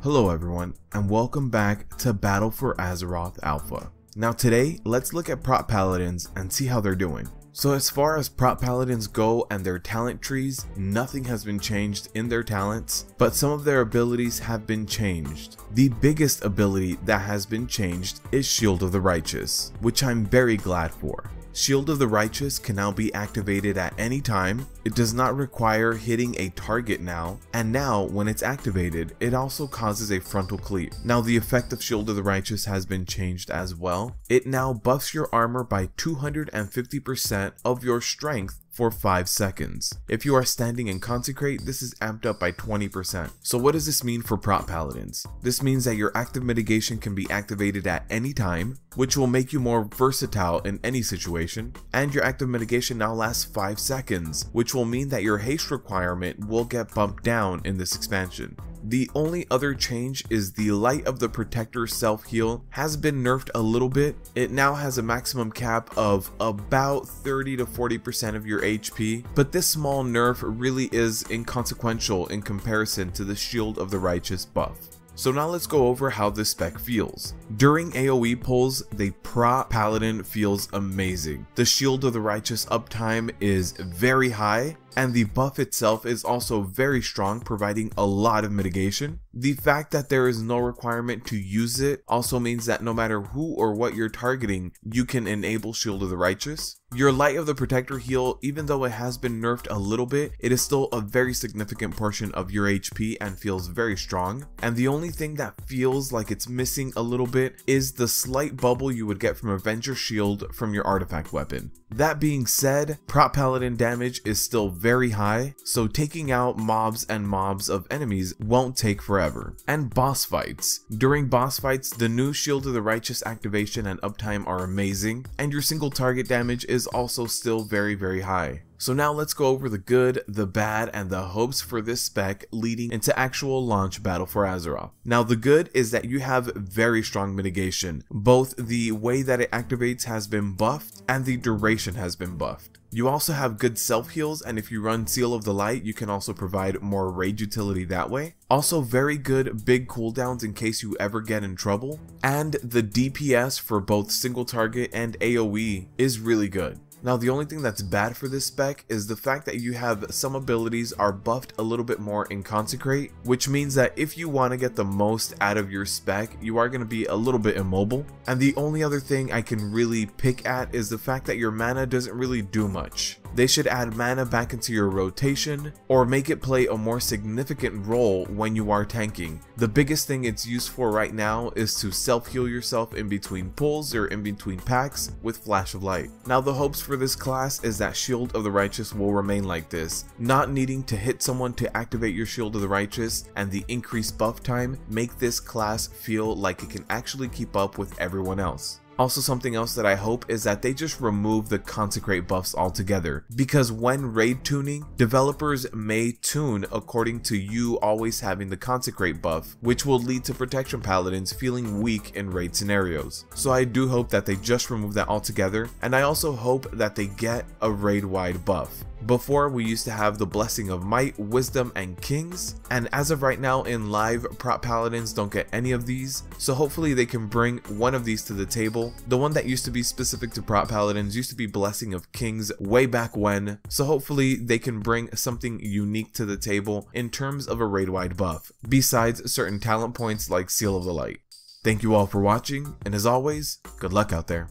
Hello everyone, and welcome back to Battle for Azeroth Alpha. Now today, let's look at prop paladins and see how they're doing. So as far as prop paladins go and their talent trees, nothing has been changed in their talents, but some of their abilities have been changed. The biggest ability that has been changed is Shield of the Righteous, which I'm very glad for. Shield of the Righteous can now be activated at any time. It does not require hitting a target now, and now when it's activated, it also causes a frontal cleave. Now the effect of Shield of the Righteous has been changed as well. It now buffs your armor by 250% of your strength for 5 seconds. If you are standing in Consecrate, this is amped up by 20%. So what does this mean for prop paladins? This means that your active mitigation can be activated at any time, which will make you more versatile in any situation, and your active mitigation now lasts 5 seconds, which will mean that your haste requirement will get bumped down in this expansion. The only other change is the Light of the Protector self-heal has been nerfed a little bit. It now has a maximum cap of about 30 to 40% of your HP, but this small nerf really is inconsequential in comparison to the Shield of the Righteous buff. So now let's go over how this spec feels. During AoE pulls, the prop paladin feels amazing. The Shield of the Righteous uptime is very high, and the buff itself is also very strong, providing a lot of mitigation. The fact that there is no requirement to use it also means that no matter who or what you're targeting, you can enable Shield of the Righteous. Your Light of the Protector heal, even though it has been nerfed a little bit, it is still a very significant portion of your HP and feels very strong. And the only thing that feels like it's missing a little bit is the slight bubble you would get from Avenger Shield from your artifact weapon. That being said, prop paladin damage is still very high, so taking out mobs and mobs of enemies won't take forever. And boss fights. During boss fights, the new Shield of the Righteous activation and uptime are amazing, and your single target damage is also still very high. So now let's go over the good, the bad, and the hopes for this spec leading into actual launch Battle for Azeroth. Now the good is that you have very strong mitigation. Both the way that it activates has been buffed and the duration has been buffed. You also have good self-heals, and if you run Seal of the Light, you can also provide more raid utility that way. Also very good big cooldowns in case you ever get in trouble. And the DPS for both single target and AoE is really good. Now the only thing that's bad for this spec is the fact that you have some abilities are buffed a little bit more in Consecrate, which means that if you want to get the most out of your spec, you are going to be a little bit immobile. And the only other thing I can really pick at is the fact that your mana doesn't really do much. They should add mana back into your rotation, or make it play a more significant role when you are tanking. The biggest thing it's used for right now is to self-heal yourself in between pulls or in between packs with Flash of Light. Now the hopes for this class is that Shield of the Righteous will remain like this. Not needing to hit someone to activate your Shield of the Righteous and the increased buff time make this class feel like it can actually keep up with everyone else. Also, something else that I hope is that they just remove the Consecrate buffs altogether, because when raid tuning, developers may tune according to you always having the Consecrate buff, which will lead to Protection Paladins feeling weak in raid scenarios. So I do hope that they just remove that altogether, and I also hope that they get a raid-wide buff. Before, we used to have the Blessing of Might, Wisdom, and Kings, and as of right now in live, prop paladins don't get any of these, so hopefully they can bring one of these to the table. The one that used to be specific to prop paladins used to be Blessing of Kings way back when, so hopefully they can bring something unique to the table in terms of a raid-wide buff, besides certain talent points like Seal of the Light. Thank you all for watching, and as always, good luck out there.